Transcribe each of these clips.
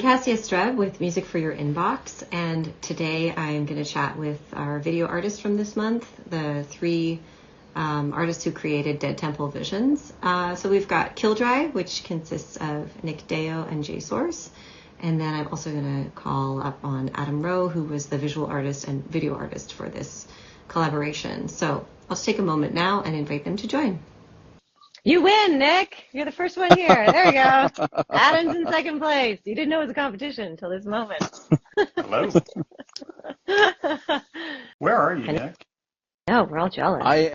Cassia Streb with Music for Your Inbox, and today I'm going to chat with our video artists from this month, the three artists who created Dead Temple Visions. So we've got KillDry, which consists of Nick Deyoe and Jay Sorce, and then I'm also going to call up on Adam Rowe, who was the visual artist and video artist for this collaboration. So I'll just take a moment now and invite them to join. You win, Nick. You're the first one here. There we go. Adam's in second place. You didn't know it was a competition until this moment. Hello. Where are you, Nick? No, we're all jealous. I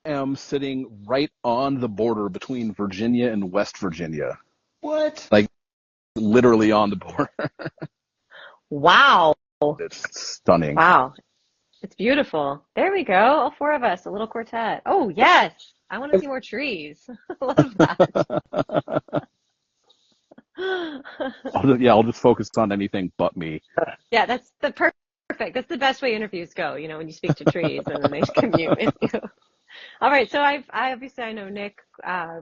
am sitting right on the border between Virginia and West Virginia. What? Like, literally on the border. Wow. It's stunning. Wow. It's beautiful. There we go. All four of us, a little quartet. Oh, yes. I want to see more trees. I love that. I'll just focus on anything but me. Yeah, that's the perfect. That's the best way interviews go, you know, when you speak to trees and then they commune with you. All right, so I obviously know Nick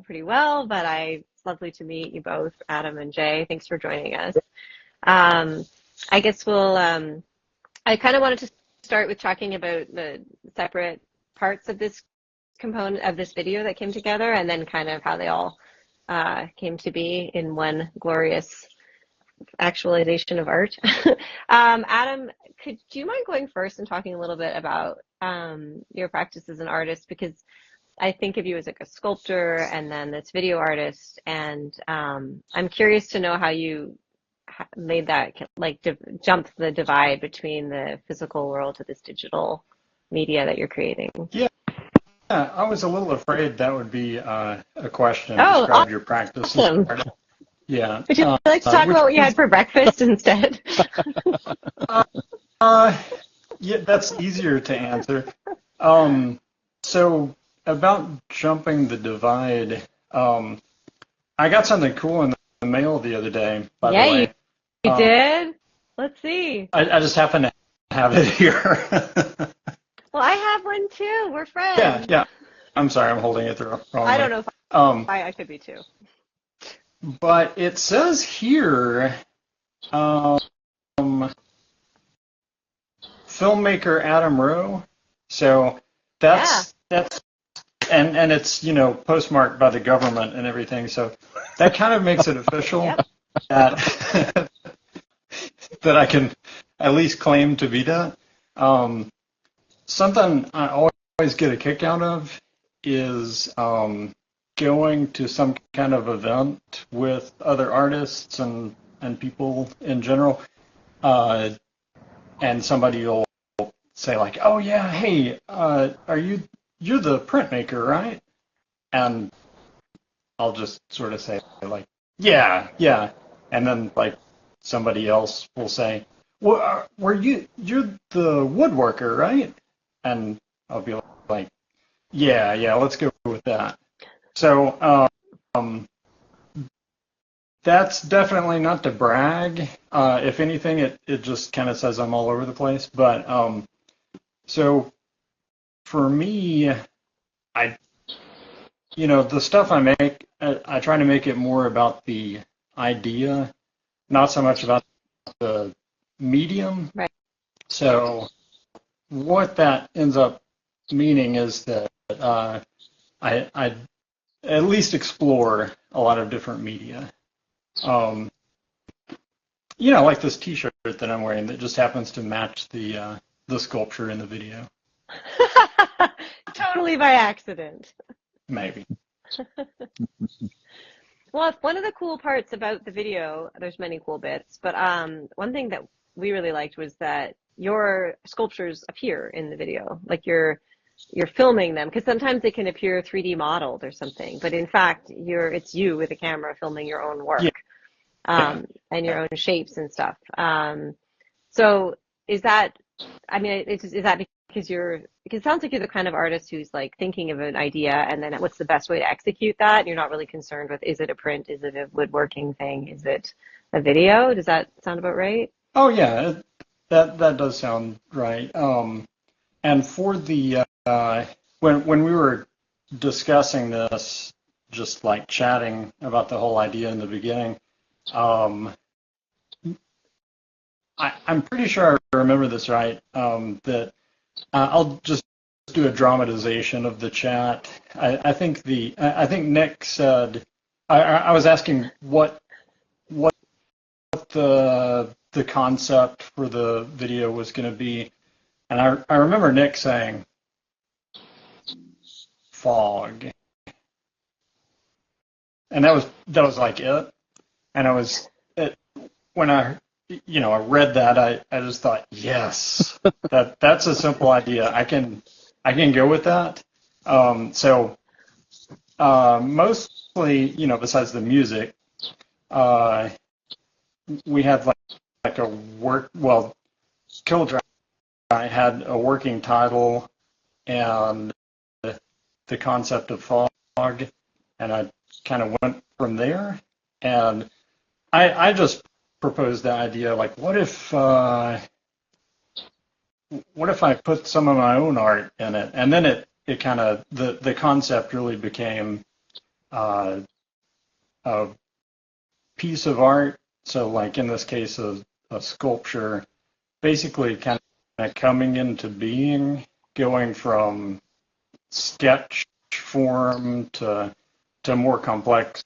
pretty well, but it's lovely to meet you both, Adam and Jay. Thanks for joining us. I guess I kind of wanted to start with talking about the separate parts of this component of this video that came together, and then kind of how they all came to be in one glorious actualization of art. Adam, do you mind going first and talking a little bit about your practice as an artist? Because I think of you as like a sculptor and then this video artist, and I'm curious to know how you made that jump the divide between the physical world to this digital media that you're creating. Yeah, I was a little afraid that would be a question. Oh, Describe your practice. Awesome. Yeah. Would you like to talk about what you had for breakfast instead? Yeah, that's easier to answer. So about jumping the divide, I got something cool in the mail the other day, by the way. You did? Let's see. I just happen to have it here. Well, I have one too. We're friends. Yeah. I'm sorry, I'm holding it the wrong way. I don't know if I could be too. But it says here, filmmaker Adam Rowe. So that's and it's, you know, postmarked by the government and everything. So that kind of makes it official. Yep. that I can at least claim to be that. Something I always get a kick out of is going to some kind of event with other artists and people in general, and somebody will say like, "Oh yeah, hey, you're the printmaker, right?" And I'll just sort of say like, "Yeah," and then like somebody else will say, "Well, you're the woodworker, right?" And I'll be like, yeah, let's go with that. So that's definitely not to brag. If anything, it just kind of says I'm all over the place. But so for me, the stuff I make, I try to make it more about the idea, not so much about the medium. Right. So what that ends up meaning is that I at least explore a lot of different media. Like this T-shirt that I'm wearing that just happens to match the sculpture in the video. Totally by accident. Maybe. Well, one of the cool parts about the video, there's many cool bits, but one thing that we really liked was that your sculptures appear in the video, like you're filming them, because sometimes they can appear 3D modeled or something, but in fact it's you with a camera filming your own work. And your own shapes and stuff. So is that because it sounds like you're the kind of artist who's like thinking of an idea and then what's the best way to execute that, and you're not really concerned with, is it a print, is it a woodworking thing, is it a video? Does that sound about right? Oh yeah, that does sound right. And for the when we were discussing this, just like chatting about the whole idea in the beginning, I'm pretty sure I remember this right. That I'll just do a dramatization of the chat. I think Nick said I was asking what the concept for the video was going to be, and I remember Nick saying fog, and that was like it. And when I read that, I just thought, yes, that's a simple idea. I can go with that. So mostly, besides the music, we had like a KillDry had a working title and the concept of fog, and I kind of went from there. And I just proposed the idea, like, what if I put some of my own art in it? And then it kind of, the concept really became a piece of art. So like in this case, a sculpture, basically kind of coming into being, going from sketch form to more complex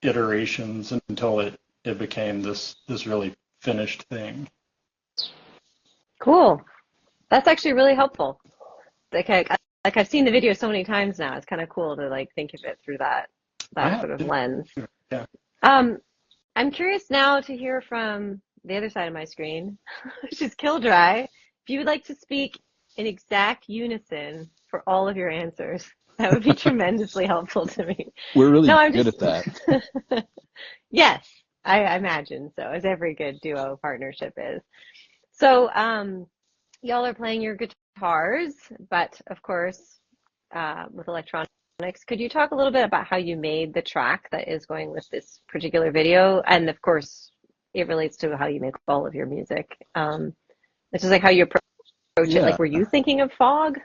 iterations until it became this really finished thing. Cool. That's actually really helpful. Like I've seen the video so many times now. It's kind of cool to like think of it through that sort of lens. Yeah. I'm curious now to hear from the other side of my screen, which is KillDry. If you would like to speak in exact unison for all of your answers, that would be tremendously helpful to me. We're really good at that. Yes, I imagine so, as every good duo partnership is. So y'all are playing your guitars, but of course with electronics. Could you talk a little bit about how you made the track that is going with this particular video? And of course, it relates to how you make all of your music. It's just like how you approach it. Like, were you thinking of fog?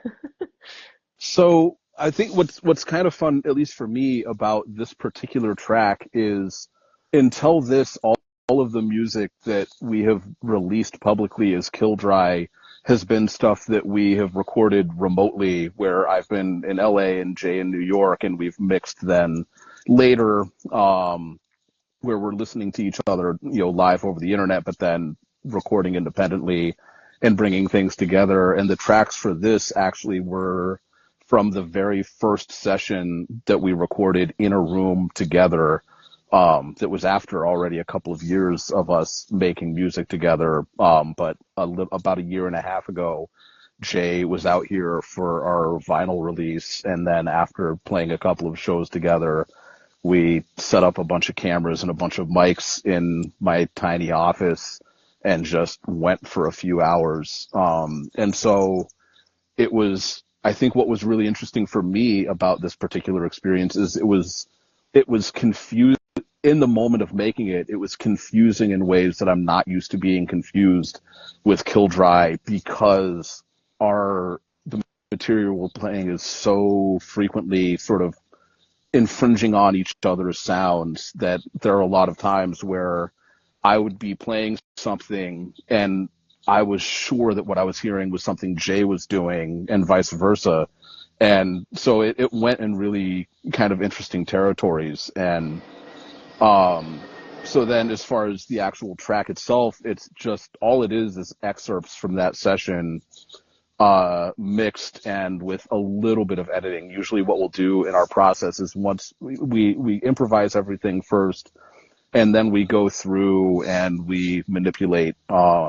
So I think what's kind of fun, at least for me, about this particular track is until this, all of the music that we have released publicly as KillDry has been stuff that we have recorded remotely, where I've been in LA and Jay in New York, and we've mixed then later, where we're listening to each other, live over the internet, but then recording independently and bringing things together. And the tracks for this actually were from the very first session that we recorded in a room together. That was after already a couple of years of us making music together. But about a year and a half ago, Jay was out here for our vinyl release. And then after playing a couple of shows together, we set up a bunch of cameras and a bunch of mics in my tiny office and just went for a few hours. And so it was, I think what was really interesting for me about this particular experience is it was confusing. In the moment of making it, it was confusing in ways that I'm not used to being confused with KillDry, because the material we're playing is so frequently sort of infringing on each other's sounds that there are a lot of times where I would be playing something and I was sure that what I was hearing was something Jay was doing and vice versa. And so it went in really kind of interesting territories. And so then as far as the actual track itself, it's just all it is excerpts from that session, mixed and with a little bit of editing. Usually what we'll do in our process is once we improvise everything first, and then we go through and we manipulate,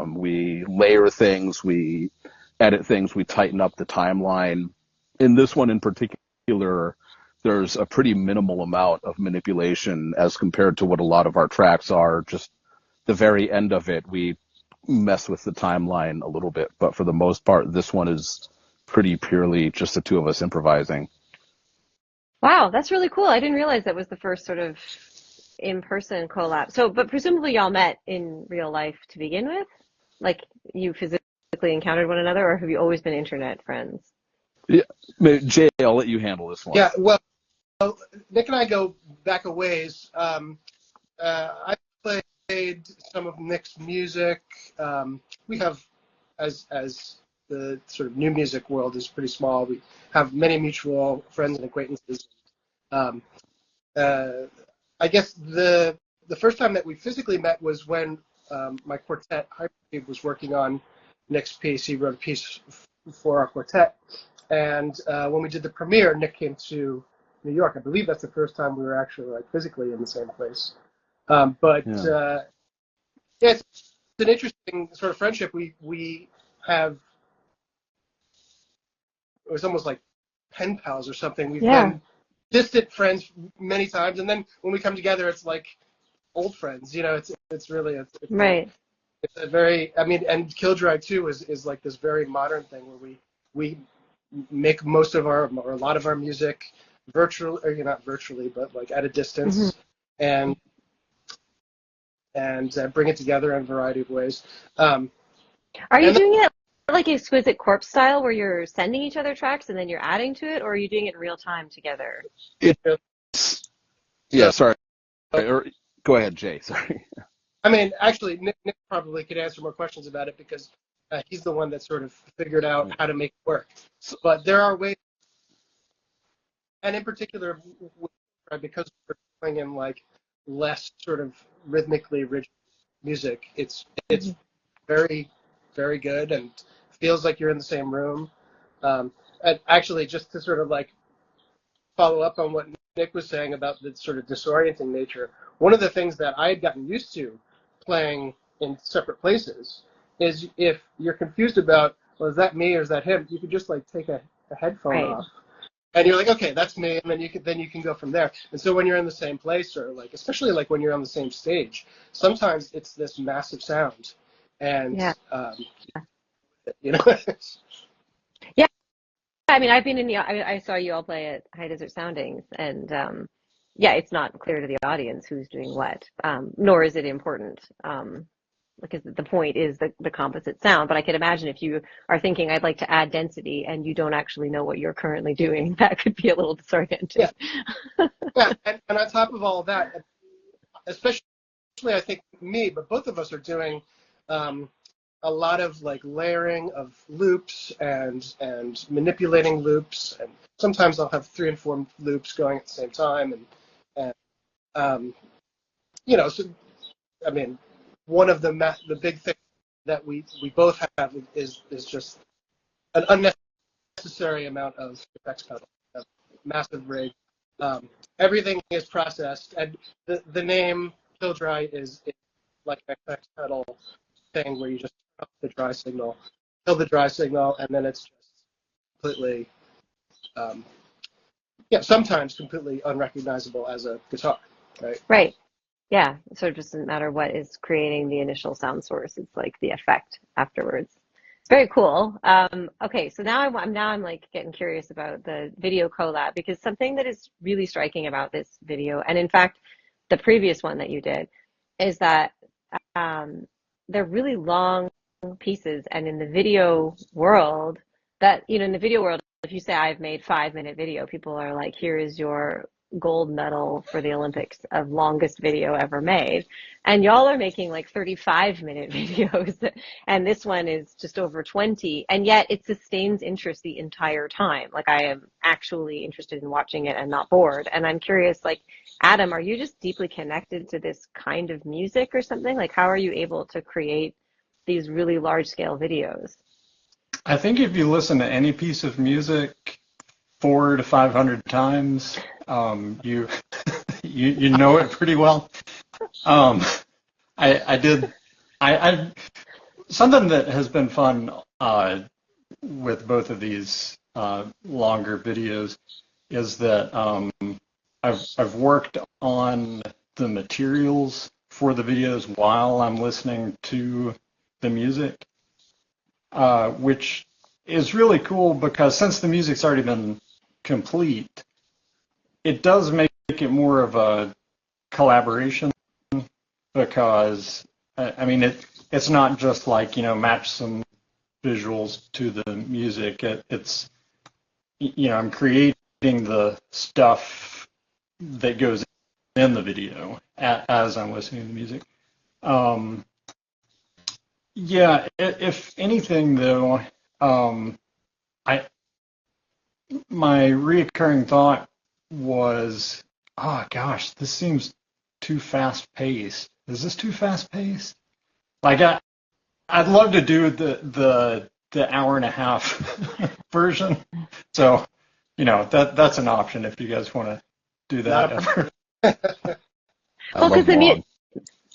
we layer things, we edit things, we tighten up the timeline. In this one in particular, there's a pretty minimal amount of manipulation as compared to what a lot of our tracks are. Just the very end of it, we mess with the timeline a little bit. But for the most part, this one is pretty purely just the two of us improvising. Wow, that's really cool. I didn't realize that was the first sort of in-person collab. So, but presumably y'all met in real life to begin with? Like you physically encountered one another, or have you always been internet friends? Yeah, Jay, I'll let you handle this one. Yeah, well, Nick and I go back a ways. I played played some of Nick's music. We have, as the sort of new music world is pretty small, we have many mutual friends and acquaintances. Um, I guess the first time that we physically met was when my quartet, Hypercube, was working on Nick's piece. He wrote a piece for our quartet. And when we did the premiere, Nick came to New York. I believe that's the first time we were actually like physically in the same place. It's an interesting sort of friendship. We have, it was almost like pen pals or something. We've been distant friends many times, and then when we come together, it's like old friends. You know, it's really Right. It's a very, I mean, and KillDry too is like this very modern thing where we make most of our, or a lot of our music virtually, or not virtually, but like at a distance, and bring it together in a variety of ways. Are you doing it like Exquisite Corpse style, where you're sending each other tracks and then you're adding to it, or are you doing it in real time together? Sorry. Or, go ahead, Jay. Sorry. I mean, actually, Nick probably could answer more questions about it because he's the one that sort of figured out how to make it work. But there are ways, and in particular, because we're playing in like less sort of rhythmically rich music, it's very, very good and feels like you're in the same room. And actually, just to sort of like follow up on what Nick was saying about the sort of disorienting nature, one of the things that I had gotten used to playing in separate places is if you're confused about, well, is that me or is that him, you could just like take a headphone off. And you're like, okay, that's me, and then you can go from there. And so when you're in the same place, or like, especially like when you're on the same stage, sometimes it's this massive sound, and you know. Yeah, I mean, I've been in the. I saw you all play at High Desert Soundings, and it's not clear to the audience who's doing what, nor is it important. Because the point is the composite sound, but I can imagine if you are thinking, I'd like to add density, and you don't actually know what you're currently doing, that could be a little disorienting. Yeah, and on top of all of that, especially I think me, but both of us are doing a lot of like layering of loops and manipulating loops, and sometimes I'll have 3 and 4 loops going at the same time, and you know, so I mean, one of the big things that we both have is just an unnecessary amount of effects pedal, a massive rig. Everything is processed, and the name KillDry is like an effects pedal thing where you just turn off the dry signal, kill the dry signal, and then it's just completely, sometimes completely unrecognizable as a guitar, right? Right. Yeah, so it just doesn't matter what is creating the initial sound source. It's like the effect afterwards. It's very cool. Okay, so now I'm like getting curious about the video collab, because something that is really striking about this video, and in fact, the previous one that you did, is that they're really long pieces. And in the video world, if you say I've made 5-minute video, people are like, here is your gold medal for the Olympics of longest video ever made. And y'all are making like 35-minute videos, and this one is just over 20, and yet it sustains interest the entire time. Like, I am actually interested in watching it and not bored. And I'm curious, like, Adam, are you just deeply connected to this kind of music or something? Like, how are you able to create these really large scale videos? I think if you listen to any piece of music 400 to 500 times, you you know it pretty well. I something that has been fun with both of these longer videos is that I've worked on the materials for the videos while I'm listening to the music, which is really cool because since the music's already been complete, it does make it more of a collaboration, because I mean it's not just like, you know, match some visuals to the music. It's, you know, I'm creating the stuff that goes in the video as I'm listening to the music. Um, yeah, if anything though, I my reoccurring thought was, oh gosh, this seems too fast paced. Is this too fast paced? Like I'd love to do the hour and a half version. So, that's an option if you guys want to do that ever. Well, because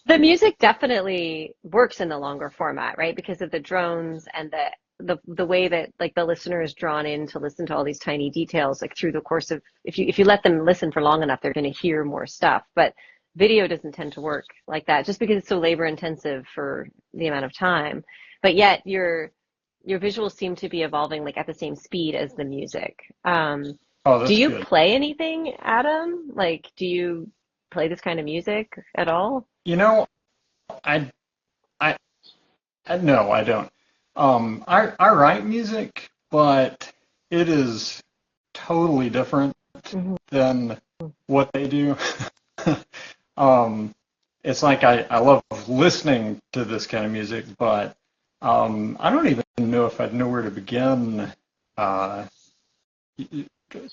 the music definitely works in the longer format, right? Because of the drones and the way that like the listener is drawn in to listen to all these tiny details, like through the course of if you let them listen for long enough, they're going to hear more stuff. But video doesn't tend to work like that, just because it's so labor intensive for the amount of time. But yet your visuals seem to be evolving like at the same speed as the music. Oh, Do that's you good. play anything, Adam? Like, do you play this kind of music at all? I, I, no, I don't. I write music, but it is totally different Mhm. than what they do. It's like I love listening to this kind of music, but I don't even know if I'd know where to begin uh,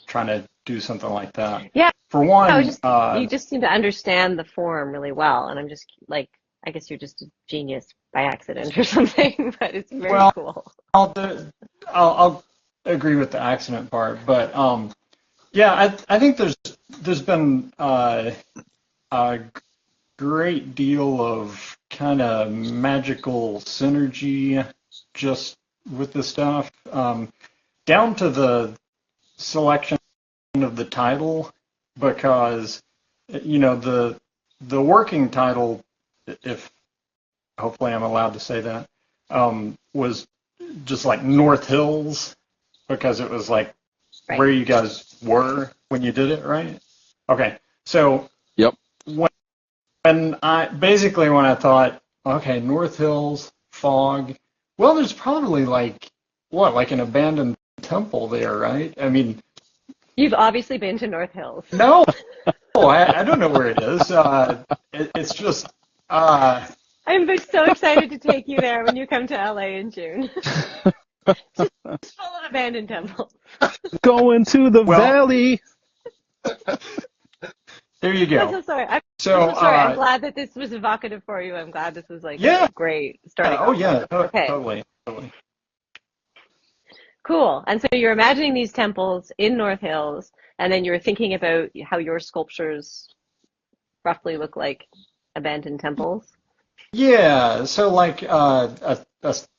trying to do something like that. Yeah, For I was one, just you just seem to understand the form really well, and I'm just like, I guess you're just a genius by accident or something, but it's very well, cool. I'll, I'll agree with the accident part, but yeah, I think there's been a great deal of kind of magical synergy just with the stuff, down to the selection of the title, because the working title, if hopefully I'm allowed to say that, was just like North Hills, because it was like Right. where you guys were when you did it, right? Okay, so Yep. when I thought, okay, North Hills, fog, well, there's probably like an abandoned temple there, right? I mean, You've obviously been to North Hills. no, I don't know where it is. It's just, I'm so excited to take you there when you come to LA in June. Just full of abandoned temples. Going to the well, valley. there you I'm go. so sorry. I'm So, so sorry. I'm glad that this was evocative for you. I'm glad this was like yeah, a great starting oh off yeah, point. Okay, totally. cool. And so you're imagining these temples in North Hills, and then you're thinking about how your sculptures roughly look like abandoned temples. Yeah, so like a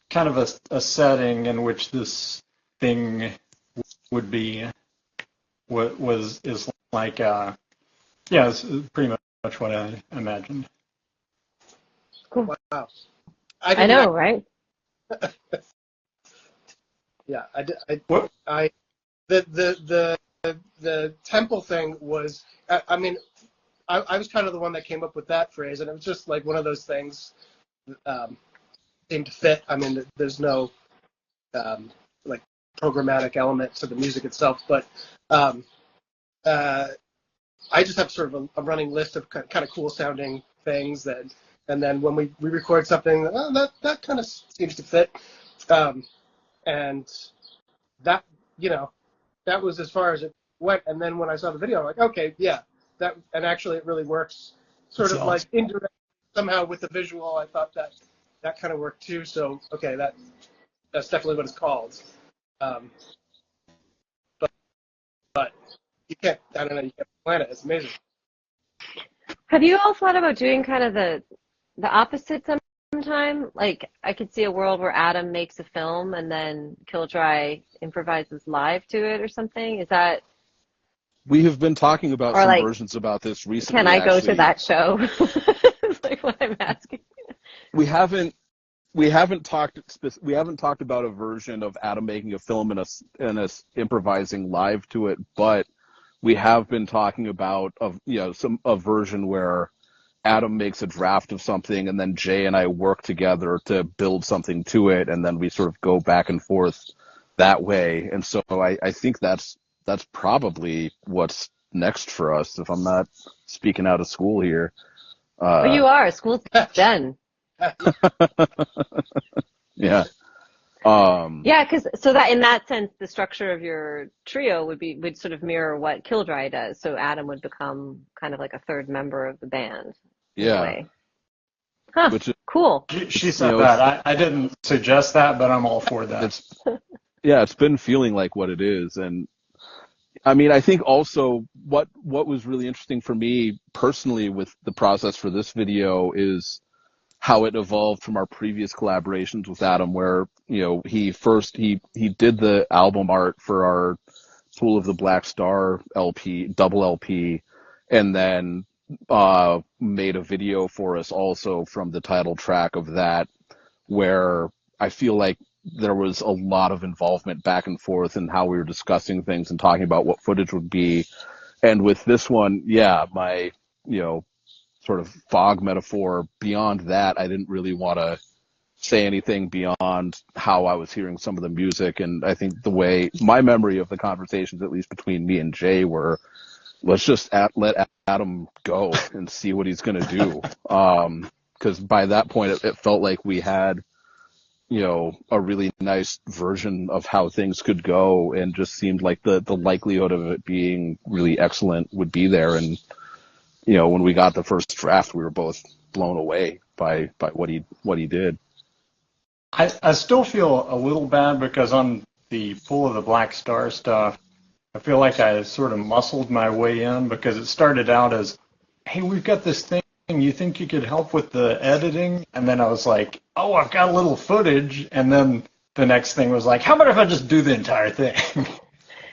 kind of a setting in which this thing would be is like yeah, it's pretty much what I imagined. Cool. Wow. I know, right? Yeah, What? the temple thing was. I mean, I was kind of the one that came up with that phrase, and it was just like one of those things seemed to fit. I mean, there's no like programmatic element to the music itself, but I just have sort of a running list of kind of cool sounding things and then when we record something, that kind of seems to fit, and that that was as far as it went. And then when I saw the video, I'm like, okay, yeah, and actually it really works, sort That's of awesome. like indirect somehow with the visual. I thought that kind of worked too. So okay, that's definitely what it's called. Um, but you can't, I don't know, you can't plan it. It's amazing. Have you all thought about doing kind of the opposite sometime? Like, I could see a world where Adam makes a film and then KillDry improvises live to it or something. Is that, We have been talking about or some like, versions about this can recently, I go to actually. that show? It's like what I'm asking. We haven't talked about a version of Adam making a film and us improvising live to it, but we have been talking about a version where Adam makes a draft of something and then Jay and I work together to build something to it, and then we sort of go back and forth that way. And so I think that's probably what's next for us, if I'm not speaking out of school here. Oh, you are. School's done. Yeah. Yeah, because so that in that sense, the structure of your trio would sort of mirror what KillDry does. So Adam would become kind of like a third member of the band in a Yeah. way. Huh. Which is, Cool. She said that. I didn't suggest that, but I'm all for that. it's been feeling like what it is. And I mean, I think also what was really interesting for me personally with the process for this video is how it evolved from our previous collaborations with Adam, where, he did the album art for our Pool of the Black Star LP, double LP, and then made a video for us also from the title track of that, where I feel like there was a lot of involvement back and forth in how we were discussing things and talking about what footage would be. And with this one, yeah, my, sort of fog metaphor, beyond that, I didn't really want to say anything beyond how I was hearing some of the music. And I think the way my memory of the conversations, at least between me and Jay, were, let's just let Adam go and see what he's going to do. Because by that point, it felt like we had, a really nice version of how things could go, and just seemed like the likelihood of it being really excellent would be there. And, when we got the first draft, we were both blown away by what he did. I still feel a little bad because on the Pool of the Black Star stuff, I feel like I sort of muscled my way in because it started out as, hey, we've got this thing. You think you could help with the editing? And then I was like, oh, I've got a little footage. And then the next thing was like, how about if I just do the entire thing?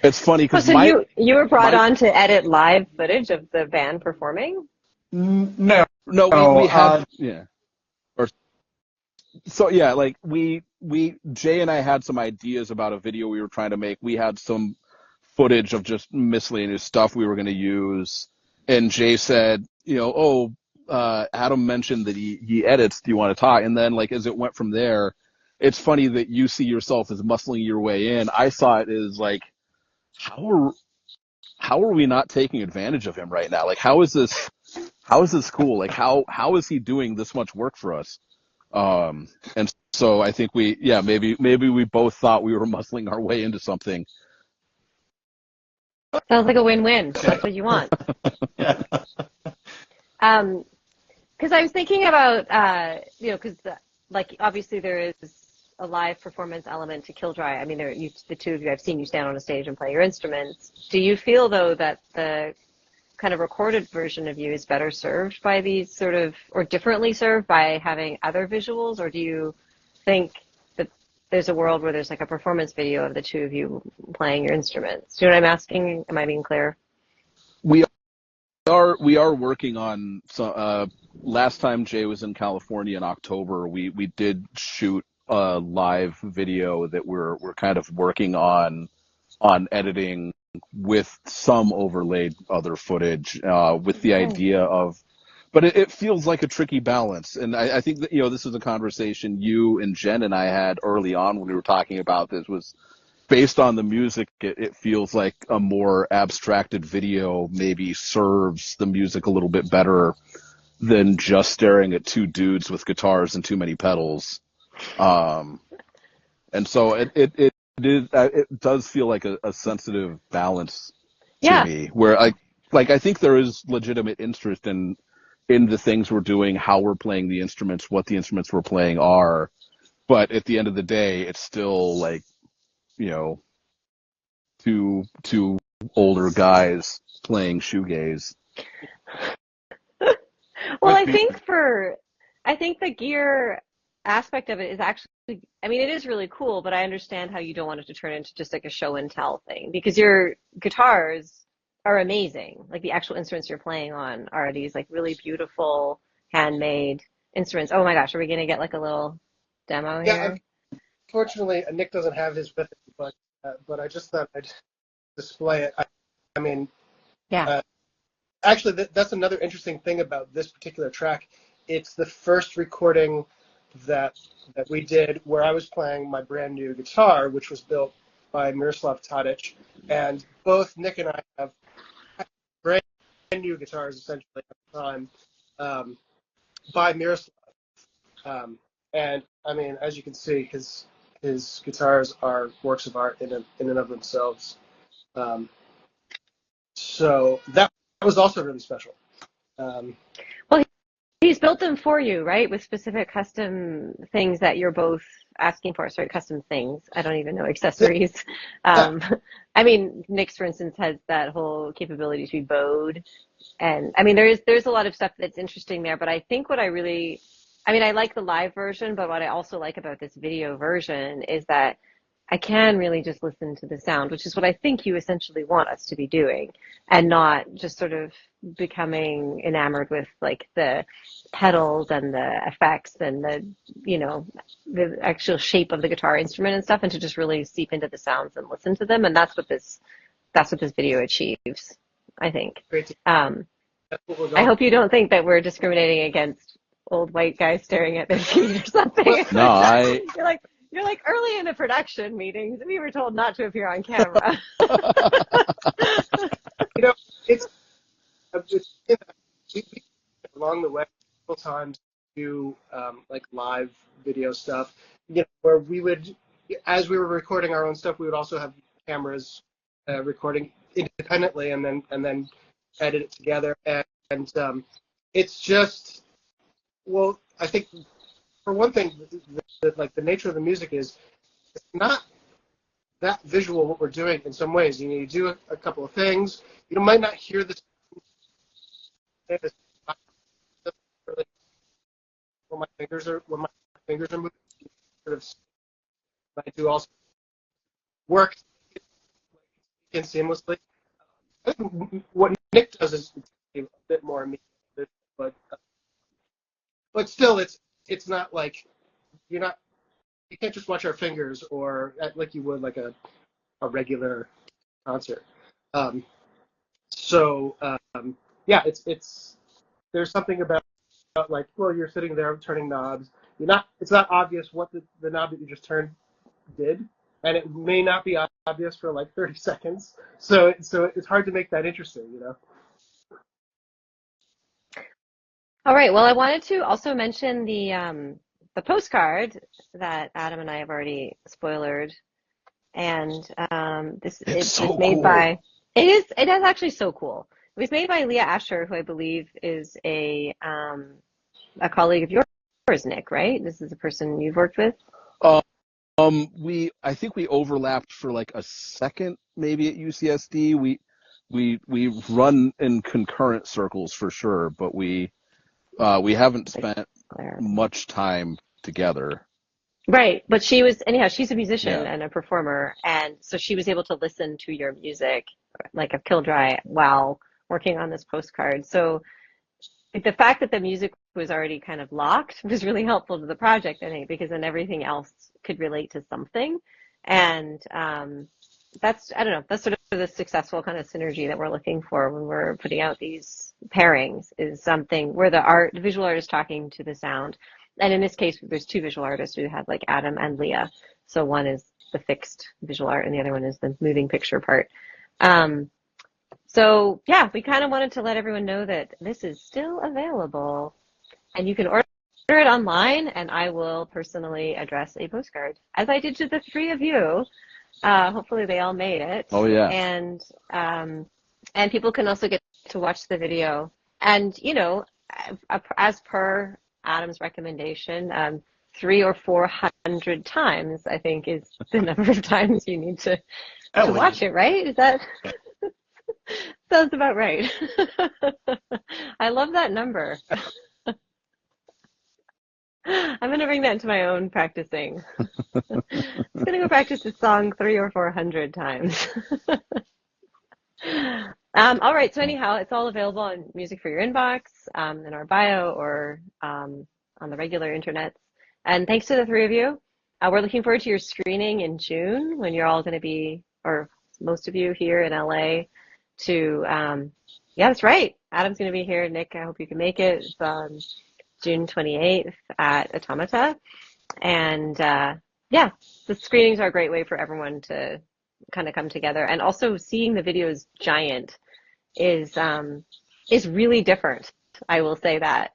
It's funny because you were brought on to edit live footage of the band performing? No, we had yeah. So yeah, like Jay and I had some ideas about a video we were trying to make. We had some footage of just miscellaneous stuff we were going to use, and Jay said, Adam mentioned that he edits. Do you want to talk? And then, like, as it went from there, it's funny that you see yourself as muscling your way in. I saw it as like, how are we not taking advantage of him right now? Like, how is this cool? Like, how is he doing this much work for us? And so I think maybe we both thought we were muscling our way into something. Sounds like a win-win. That's what you want. Yeah. Because I was thinking about, because like obviously there is a live performance element to KillDry. I mean, the two of you, I've seen you stand on a stage and play your instruments. Do you feel though that the kind of recorded version of you is better served by these sort of, or differently served by having other visuals, or do you think that there's a world where there's like a performance video of the two of you playing your instruments? Do you know what I'm asking? Am I being clear? We are working on last time Jay was in California in October, we did shoot a live video that we're kind of working on editing with some overlaid other footage, with the idea of, but it feels like a tricky balance. And I think that, this is a conversation you and Jen and I had early on when we were talking about this, was based on the music, it feels like a more abstracted video maybe serves the music a little bit better than just staring at two dudes with guitars and too many pedals. And so it does feel like a sensitive balance to me, where I think there is legitimate interest in the things we're doing, how we're playing the instruments, what the instruments we're playing are. But at the end of the day, it's still like, two older guys playing shoegaze. Well, I think the gear aspect of it is actually, I mean, it is really cool, but I understand how you don't want it to turn into just like a show and tell thing, because your guitars are amazing. Like the actual instruments you're playing on are these like really beautiful handmade instruments. Oh my gosh, are we going to get like a little demo here? Unfortunately, Nick doesn't have his with him, but I just thought I'd display it. I mean, actually, that's another interesting thing about this particular track. It's the first recording that we did where I was playing my brand new guitar, which was built by Miroslav Tadic, and both Nick and I have brand new guitars essentially at the time. by Miroslav. And I mean, as you can see, his guitars are works of art in and of themselves. So that was also really special. Well, he's built them for you, right? With specific custom things that you're both asking for. Sorry, custom things. I don't even know accessories. Yeah, I mean, Nick's, for instance, has that whole capability to be bowed. And I mean, there's a lot of stuff that's interesting there. But I think what I like the live version, but what I also like about this video version is that I can really just listen to the sound, which is what I think you essentially want us to be doing, and not just sort of becoming enamored with like the pedals and the effects and the actual shape of the guitar instrument and stuff, and to just really seep into the sounds and listen to them. And that's what this video achieves, I think. great. That's what we're I going. hope you don't think that we're discriminating against old white guys staring at their feet or something. No, You're like early in the production meetings, we were told not to appear on camera. You know, it's we along the way several times do like live video stuff. Where we would, as we were recording our own stuff, we would also have cameras recording independently, and then edit it together. And it's just, well, I think for one thing, the nature of the music is it's not that visual what we're doing in some ways. You do a couple of things. You might not hear the when my fingers are moving. Sort of, I do also work in seamlessly. I think what Nick does is a bit more immediate, but still, it's not like you can't just watch our fingers or like you would like a regular concert. So yeah, it's there's something about like, well, you're sitting there turning knobs. It's not obvious what the knob that you just turned did, and it may not be obvious for like 30 seconds. So it's hard to make that interesting. All right. Well, I wanted to also mention the postcard that Adam and I have already spoilered, and it's so was made cool. by it is actually so cool. It was made by Leah Asher, who I believe is a colleague of yours, Nick, right? This is a person you've worked with. I think we overlapped for like a second, maybe at UCSD. We run in concurrent circles for sure, but we haven't spent much time together. Right, but she's a musician Yeah. and a performer, and so she was able to listen to your music, like of KillDry, while working on this postcard. So the fact that the music was already kind of locked was really helpful to the project, I think, because then everything else could relate to something. And that's sort of the successful kind of synergy that we're looking for when we're putting out these pairings, is something where the visual artist talking to the sound. And in this case, there's two visual artists. We had like Adam and Leah. So one is the fixed visual art and the other one is the moving picture part. So yeah, we kind of wanted to let everyone know that this is still available, and you can order it online, and I will personally address a postcard, as I did to the three of you. Hopefully they all made it. Oh yeah. And people can also get to watch the video. And as per Adam's recommendation, 300 or 400 times, I think, is the number of times you need to watch it, right? Is that sounds about right. I love that number. I'm going to bring that into my own practicing. I'm going to go practice this song 300 or 400 times. All right. So anyhow, it's all available on Music for Your Inbox, in our bio, or on the regular internet. And thanks to the three of you. We're looking forward to your screening in June, when you're all going to be, or most of you, here in LA to, yeah, that's right. Adam's going to be here. Nick, I hope you can make it. It's June 28th at Automata. And yeah, the screenings are a great way for everyone to kind of come together. And also seeing the videos giant is really different. I will say that.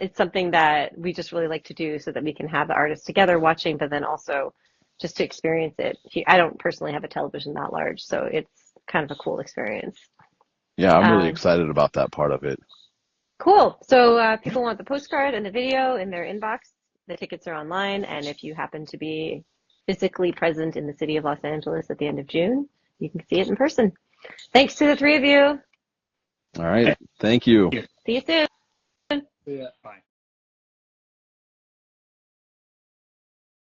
it's something that we just really like to do so that we can have the artists together watching, but then also just to experience it. I don't personally have a television that large, so it's kind of a cool experience. Yeah, I'm really excited about that part of it. Cool. So people want the postcard and the video in their inbox. The tickets are online, and if you happen to be physically present in the city of Los Angeles at the end of June, you can see it in person. Thanks to the three of you. All right. Thank you. See you soon. Yeah. Bye.